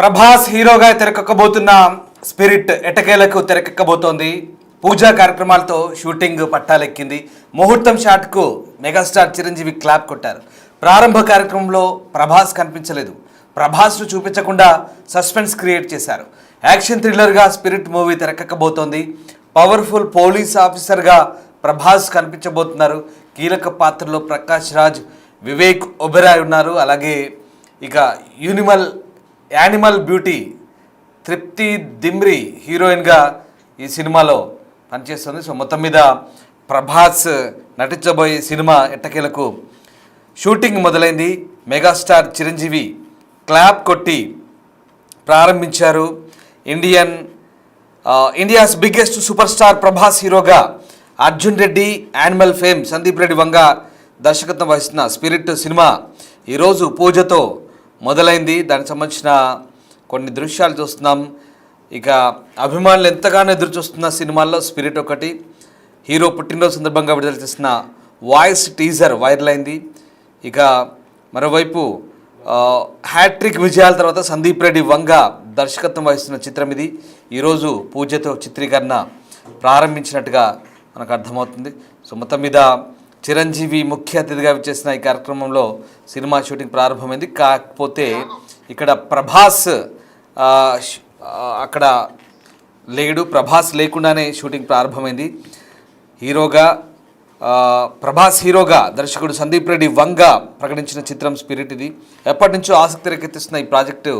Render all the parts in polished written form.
ప్రభాస్ హీరోగా తెరకెక్కబోతున్న స్పిరిట్ ఎటకేలకు తెరకెక్కబోతోంది. పూజా కార్యక్రమాలతో షూటింగ్ పట్టాలెక్కింది. ముహూర్తం షాట్కు మెగాస్టార్ చిరంజీవి క్లాప్ కొట్టారు. ప్రారంభ కార్యక్రమంలో ప్రభాస్ కనిపించలేదు. ప్రభాస్ను చూపించకుండా సస్పెన్స్ క్రియేట్ చేశారు. యాక్షన్ థ్రిల్లర్గా స్పిరిట్ మూవీ తెరకెక్కబోతోంది. పవర్ఫుల్ పోలీస్ ఆఫీసర్గా ప్రభాస్ కనిపించబోతున్నారు. కీలక పాత్రలో ప్రకాష్ రాజ్, వివేక్ ఒబెరాయ్ ఉన్నారు. అలాగే ఇక యానిమల్ బ్యూటీ తృప్తి దిమ్రి హీరోయిన్గా ఈ సినిమాలో పనిచేస్తుంది. సో మొత్తం మీద ప్రభాస్ నటించబోయే సినిమా ఎట్టకేలకు షూటింగ్ మొదలైంది. మెగాస్టార్ చిరంజీవి క్లాప్ కొట్టి ప్రారంభించారు. India's biggest super star Prabhas హీరోగా అర్జున్ రెడ్డి, యానిమల్ ఫేమ్ సందీప్ రెడ్డి వంగ దర్శకత్వం వహిస్తున్న స్పిరిట్ సినిమా ఈరోజు పూజతో మొదలైంది. దానికి సంబంధించిన కొన్ని దృశ్యాలు చూస్తున్నాం. ఇక అభిమానులు ఎంతగానో ఎదురు చూస్తున్న సినిమాల్లో స్పిరిట్ ఒకటి. హీరో పుట్టినరోజు సందర్భంగా విడుదల చేసిన వాయిస్ టీజర్ వైరల్ అయింది. ఇక మరోవైపు హ్యాట్రిక్ విజయాల తర్వాత సందీప్ రెడ్డి వంగ దర్శకత్వం వహిస్తున్న చిత్రం ఇది. ఈరోజు పూజతో చిత్రీకరణ ప్రారంభించినట్టుగా మనకు అర్థమవుతుంది. సో మొత్తం మీద చిరంజీవి ముఖ్య అతిథిగా విచ్చేసిన ఈ కార్యక్రమంలో సినిమా షూటింగ్ ప్రారంభమైంది. కాకపోతే ఇక్కడ ప్రభాస్ అక్కడ లేడు. ప్రభాస్ లేకుండానే షూటింగ్ ప్రారంభమైంది. ప్రభాస్ హీరోగా దర్శకుడు సందీప్ రెడ్డి వంగ ప్రకటించిన చిత్రం స్పిరిట్ ఇది. ఎప్పటి నుంచో ఆసక్తి రేకెత్తిస్తున్న ఈ ప్రాజెక్టు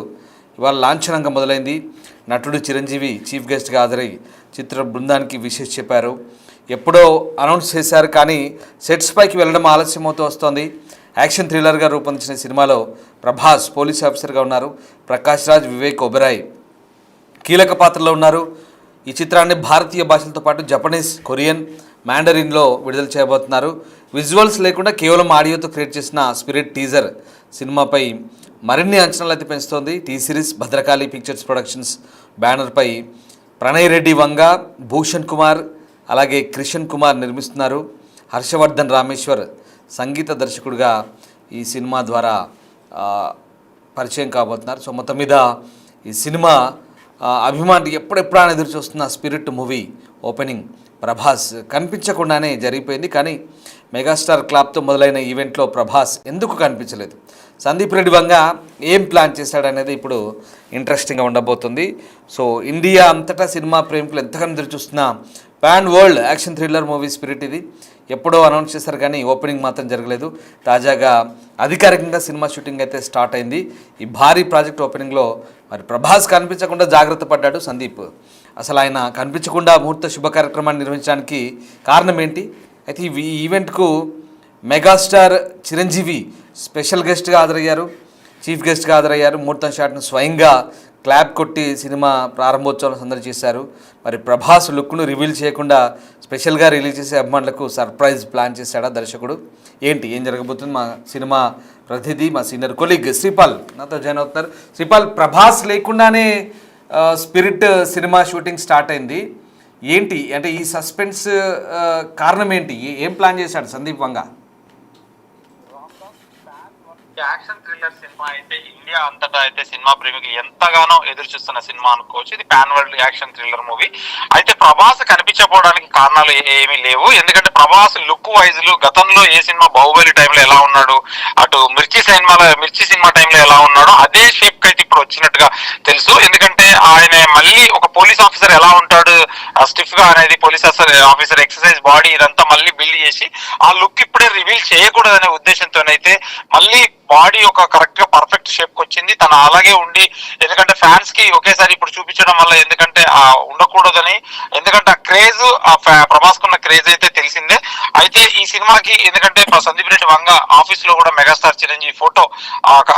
ఇవాళ లాంఛనంగా మొదలైంది. నటుడు చిరంజీవి చీఫ్ గెస్ట్గా హాజరై చిత్ర బృందానికి విషెస్ చెప్పారు. ఎప్పుడో అనౌన్స్ చేశారు, కానీ సెట్స్ పైకి వెళ్ళడం ఆలస్యమవుతూ వస్తోంది. యాక్షన్ థ్రిల్లర్గా రూపొందించిన సినిమాలో ప్రభాస్ పోలీస్ ఆఫీసర్గా ఉన్నారు. ప్రకాష్ రాజ్, వివేక్ ఒబెరాయ్ కీలక పాత్రలో ఉన్నారు. ఈ చిత్రాన్ని భారతీయ భాషలతో పాటు జపనీస్, కొరియన్, మ్యాండరిన్లో విడుదల చేయబోతున్నారు. విజువల్స్ లేకుండా కేవలం ఆడియోతో క్రియేట్ చేసిన స్పిరిట్ టీజర్ సినిమాపై మరిన్ని అంచనాలు అయితే పెంచుతోంది. T Series Bhadrakali pictures productions బ్యానర్పై ప్రణయ్ రెడ్డి వంగ, భూషణ్ కుమార్, అలాగే క్రిషన్ కుమార్ నిర్మిస్తున్నారు. హర్షవర్ధన్ రామేశ్వర్ సంగీత దర్శకుడిగా ఈ సినిమా ద్వారా పరిచయం కాబోతున్నారు. సో మొత్తం మీద ఈ సినిమా అభిమానులు ఎప్పుడెప్పుడైనా ఎదురు చూస్తున్న స్పిరిట్ మూవీ ఓపెనింగ్ ప్రభాస్ కనిపించకుండానే జరిగిపోయింది. కానీ మెగాస్టార్ క్లాప్తో మొదలైన ఈవెంట్లో ప్రభాస్ ఎందుకు కనిపించలేదు, సందీప్ రెడ్డి వంగ ఏం ప్లాన్ చేశాడనేది ఇప్పుడు ఇంట్రెస్టింగ్గా ఉండబోతుంది. సో ఇండియా అంతటా సినిమా ప్రేమికులు ఎంతగానో ఎదురు చూస్తున్న pan world action thriller movie spirit ఇది. ఎప్పుడో అనౌన్స్ చేశారు, కానీ ఓపెనింగ్ మాత్రం జరగలేదు. తాజాగా అధికారికంగా సినిమా షూటింగ్ అయితే స్టార్ట్ అయింది. ఈ భారీ ప్రాజెక్ట్ ఓపెనింగ్లో మరి ప్రభాస్ కనిపించకుండా జాగ్రత్త పడ్డాడు సందీప్. అసలు ఆయన కనిపించకుండా ముహూర్త శుభ కార్యక్రమాన్ని నిర్వహించడానికి కారణం ఏంటి? అయితే ఈ ఈవెంట్కు మెగాస్టార్ చిరంజీవి స్పెషల్ గెస్ట్గా హాజరయ్యారు, చీఫ్ గెస్ట్గా హాజరయ్యారు. ముహూర్తం షాట్ను స్వయంగా క్లాప్ కొట్టి సినిమా ప్రారంభోత్సవం సందడి చేశారు. మరి ప్రభాస్ లుక్ను రివీల్ చేయకుండా స్పెషల్గా రిలీజ్ చేసే అభిమానులకు సర్ప్రైజ్ ప్లాన్ చేశాడా దర్శకుడు? ఏం జరగబోతుంది? మా సినిమా ప్రతినిధి, మా సీనియర్ కొలీగ్ శ్రీపాల్ నాతో జాయిన్ అవుతున్నారు. శ్రీపాల్, ప్రభాస్ లేకుండానే స్పిరిట్ సినిమా షూటింగ్ స్టార్ట్ అయింది. ఏంటి అంటే ఈ సస్పెన్స్ కారణం ఏంటి? ఏం ప్లాన్ చేశాడు సందీప్ వంగ? యాక్షన్ థ్రిల్లర్ సినిమా అయితే ఇండియా అంతటా అయితే సినిమా ప్రేమికులు ఎంతగానో ఎదురు చూస్తున్న సినిమా అనుకోవచ్చు. ఇది pan world action thriller movie. అయితే ప్రభాస్ కనిపించకపోవడానికి కారణాలు ఏమీ లేవు. ఎందుకంటే ప్రభాస్ లుక్ వైజ్లు గతంలో ఏ సినిమా బాహుబలి టైంలో ఎలా ఉన్నాడు, అటు మిర్చి సినిమా టైంలో ఎలా ఉన్నాడో అదే షేప్ అయితే ఇప్పుడు వచ్చినట్టుగా తెలుసు. ఎందుకంటే ఆయన మళ్ళీ ఒక పోలీస్ ఆఫీసర్ ఎలా ఉంటాడు స్టిఫ్ గా అనేది, పోలీస్ ఆఫీసర్ ఎక్సర్సైజ్ బాడీ ఇదంతా మళ్ళీ బిల్డ్ చేసి ఆ లుక్ ఇప్పుడే రివీల్ చేయకూడదనే ఉద్దేశంతోనైతే మళ్ళీ బాడీ ఒక కరెక్ట్ గా పర్ఫెక్ట్ షేప్ కి వచ్చింది. తను అలాగే ఉండి, ఎందుకంటే ఫ్యాన్స్ కి ఒకేసారి ఇప్పుడు చూపించడం వల్ల ఎందుకంటే ఉండకూడదని, ఎందుకంటే ఆ క్రేజ్ ప్రభాస్ కున్న క్రేజ్ అయితే తెలిసిందే. అయితే ఈ సినిమాకి ఎందుకంటే సందీప్ రెడ్డి వంగ ఆఫీస్ లో కూడా మెగాస్టార్ చిరంజీవి ఫోటో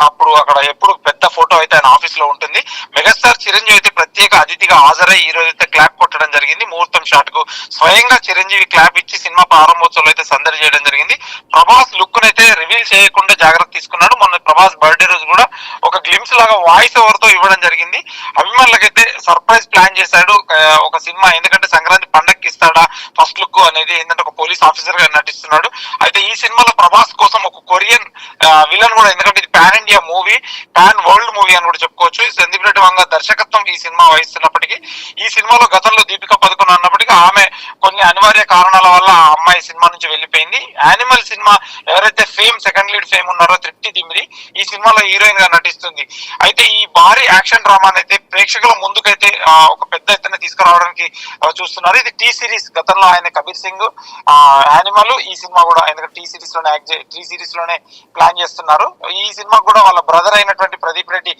అప్పుడు అక్కడ ఎప్పుడు పెద్ద ఫోటో అయితే ఆయన ఆఫీస్ లో ఉంటుంది. మెగాస్టార్ చిరంజీవి అయితే ప్రత్యేక అతిథిగా హాజరై ఈ రోజు అయితే క్లాప్ కొట్టడం జరిగింది. ముహూర్తం షాట్ కు స్వయంగా చిరంజీవి క్లాప్ ఇచ్చి సినిమా ప్రారంభోత్సవంలో అయితే సందడి చేయడం జరిగింది. ప్రభాస్ లుక్ అయితే రివీల్ చేయకుండా జాగ్రత్త తీసుకున్నాడు. మొన్న ప్రభాస్ బర్త్డే రోజు కూడా ఒక గ్లిమ్స్ లాగా వాయిస్ ఓవర్ తో ఇవ్వడం జరిగింది. అభిమానులకైతే సర్ప్రైజ్ ప్లాన్ చేశాడు ఒక సినిమా. ఎందుకంటే సంక్రాంతి పండగకి ఇస్తాడా ఫస్ట్ లుక్ అనేది ఏంటంటే ఒక పోలీస్ ఆఫీసర్ గా నటిస్తున్నాడు. అయితే ఈ సినిమాలో ప్రభాస్ కోసం ఒక కొరియన్ విలన్ కూడా, ఎందుకంటే ఇది pan India movie, pan world movie అని కూడా చెప్పుకోవచ్చు. సందీప్ రెడ్డి వంగ దర్శకత్వం ఈ సినిమా వహిస్తున్నప్పటికీ, ఈ సినిమాలో గతంలో దీపికా పదుకొన్ అన్నప్పటికీ ఆమె కొన్ని అనివార్య కారణాల వల్ల ఆ అమ్మాయి సినిమా నుంచి వెళ్ళిపోయింది. యానిమల్ సినిమా ఎవరైతే సెకండ్ లీడ్ ఫేమ్ ఉన్నారో తృప్తి దిమ్రి ఈ సినిమాలో హీరోయిన్ గా నటిస్తుంది. అయితే ఈ భారీ యాక్షన్ డ్రామాని అయితే ప్రేక్షకుల ముందుకైతే ఒక పెద్ద ఎత్తున తీసుకురావడానికి చూస్తున్నారు. ఇది టీ సిరీస్, గతంలో ఆయన కబీర్ సింగ్, యానిమల్, ఈ సినిమా కూడా ఆయన టీ సిరీస్ లోనే ప్లాన్ చేస్తున్నారు. ఈ సినిమా కూడా వాళ్ళ బ్రదర్ అయినటువంటి ప్రదీప్ రెడ్డి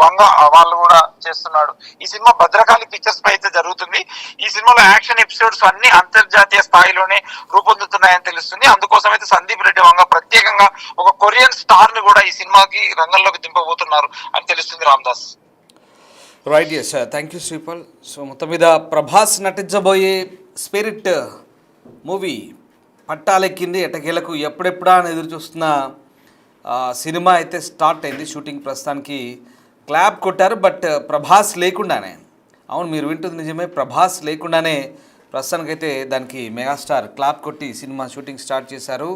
వంగ వాళ్ళు కూడా చేస్తున్నాడు. ఈ సినిమా భద్రకాళి పిక్చర్స్ పై అయితే జరుగుతుంది. ఈ సినిమాలో యాక్షన్ ఎపిసోడ్స్ అన్ని అంతర్జాతీయ స్థాయిలోనే రూపొందుతున్నాయని తెలుస్తుంది. అందుకోసం అయితే సందీప్ రెడ్డి వంగ ప్రత్యేకంగా ఒక కొరియన్ స్టార్ ని కూడా ఈ సినిమాకి రంగంలోకి దింపబోతున్నారు అని తెలుస్తుంది. Ramdas. Right, yes, thank you Sripal. So మొత్తం మీద ప్రభాస్ నటించబోయే స్పిరిట్ మూవీ పట్టాలెక్కింది. ఎటకేలకు ఎప్పుడెప్పుడా అని ఎదురు చూస్తున్న సినిమా అయితే స్టార్ట్ అయింది. షూటింగ్ ప్రస్తుతానికి క్లాప్ కొట్టారు, బట్ ప్రభాస్ లేకుండానే. అవును, మీరు వింటుంది నిజమే, ప్రభాస్ లేకుండానే ప్రస్తుతానికైతే దానికి మెగాస్టార్ క్లాప్ కొట్టి సినిమా షూటింగ్ స్టార్ట్ చేశారు.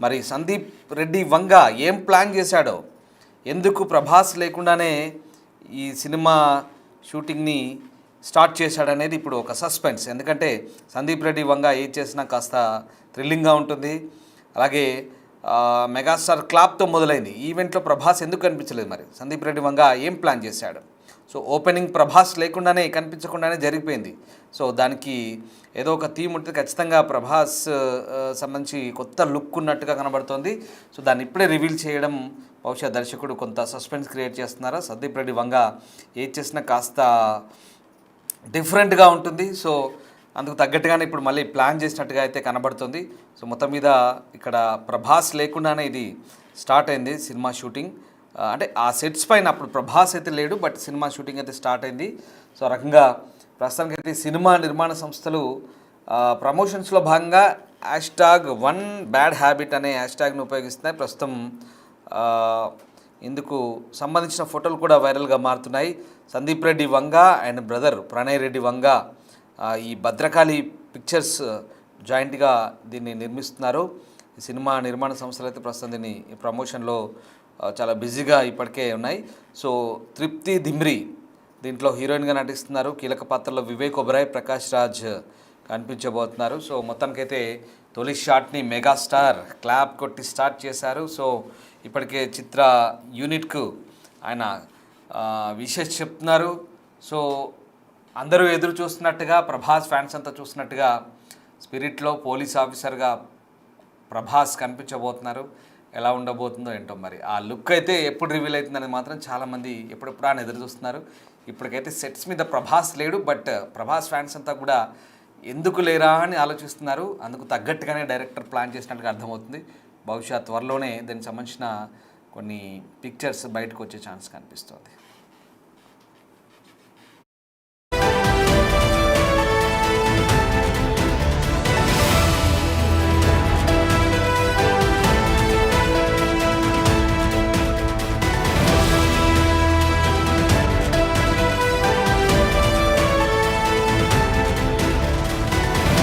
మరి సందీప్ రెడ్డి వంగ ఏం ప్లాన్ చేశాడో, ఎందుకు ప్రభాస్ లేకుండానే ఈ సినిమా షూటింగ్ని స్టార్ట్ చేశాడనేది ఇప్పుడు ఒక సస్పెన్స్. ఎందుకంటే సందీప్ రెడ్డి వంగ ఏం చేసినా కాస్త థ్రిల్లింగ్గా ఉంటుంది. అలాగే మెగాస్టార్ క్లాప్తో మొదలైంది. ఈవెంట్లో ప్రభాస్ ఎందుకు కనిపించలేదు, మరి సందీప్ రెడ్డి వంగ ఏం ప్లాన్ చేశాడు? సో ఓపెనింగ్ ప్రభాస్ లేకుండానే, కనిపించకుండానే జరిగిపోయింది. సో దానికి ఏదో ఒక థీమ్ ఉంటుంది ఖచ్చితంగా. ప్రభాస్ సంబంధించి కొత్త లుక్ ఉన్నట్టుగా కనబడుతోంది. సో దాన్ని ఇప్పుడే రివీల్ చేయడం బహుశా దర్శకుడు కొంత సస్పెన్స్ క్రియేట్ చేస్తున్నారా. సందీప్ రెడ్డి వంగ ఏది చేసినా కాస్త డిఫరెంట్గా ఉంటుంది. సో అందుకు తగ్గట్టుగానే ఇప్పుడు మళ్ళీ ప్లాన్ చేసినట్టుగా అయితే కనబడుతుంది. సో మొత్తం మీద ఇక్కడ ప్రభాస్ లేకుండానే ఇది స్టార్ట్ అయింది సినిమా షూటింగ్. అంటే ఆ సెట్స్ పైన అప్పుడు ప్రభాస్ అయితే లేడు, బట్ సినిమా షూటింగ్ అయితే స్టార్ట్ అయింది. సో ఆ రకంగా ప్రస్తుతానికి అయితే సినిమా నిర్మాణ సంస్థలు ప్రమోషన్స్లో భాగంగా #1 బ్యాడ్ హ్యాబిట్ అనే హ్యాష్ట్యాగ్ను ఉపయోగిస్తున్నాయి. ప్రస్తుతం ఇందుకు సంబంధించిన ఫోటోలు కూడా వైరల్గా మారుతున్నాయి. సందీప్ రెడ్డి వంగ అండ్ బ్రదర్ ప్రణయ్ రెడ్డి వంగ ఈ భద్రకాళి పిక్చర్స్ జాయింట్గా దీన్ని నిర్మిస్తున్నారు. ఈ సినిమా నిర్మాణ సంస్థలు అయితే ప్రస్తుతం దీన్ని ప్రమోషన్లో చాలా బిజీగా ఇప్పటికే ఉన్నాయి. సో తృప్తి దిమ్రి దీంట్లో హీరోయిన్గా నటిస్తున్నారు. కీలక పాత్రలో వివేక్ ఒబెరాయ్, ప్రకాష్ రాజ్ కనిపించబోతున్నారు. సో మొత్తానికైతే తొలి షాట్ని మెగాస్టార్ క్లాప్ కొట్టి స్టార్ట్ చేశారు. సో ఇప్పటికే చిత్ర యూనిట్కు ఆయన విషెస్ చెప్తున్నారు. సో అందరూ ఎదురు చూస్తున్నట్టుగా, ప్రభాస్ ఫ్యాన్స్ అంతా చూస్తున్నట్టుగా స్పిరిట్లో పోలీస్ ఆఫీసర్గా ప్రభాస్ కనిపించబోతున్నారు. ఎలా ఉండబోతుందో ఏంటో మరి. ఆ లుక్ అయితే ఎప్పుడు రివీల్ అవుతుందని మాత్రం చాలామంది ఎప్పుడెప్పుడు అని ఎదురు చూస్తున్నారు. ఇప్పటికైతే సెట్స్ మీద ప్రభాస్ లేడు, బట్ ప్రభాస్ ఫ్యాన్స్ అంతా కూడా ఎందుకు లేరా అని ఆలోచిస్తున్నారు. అందుకు తగ్గట్టుగానే డైరెక్టర్ ప్లాన్ చేసినట్టుగా అర్థమవుతుంది. బహుశా త్వరలోనే దానికి సంబంధించిన కొన్ని పిక్చర్స్ బయటకు వచ్చే ఛాన్స్ కనిపిస్తుంది.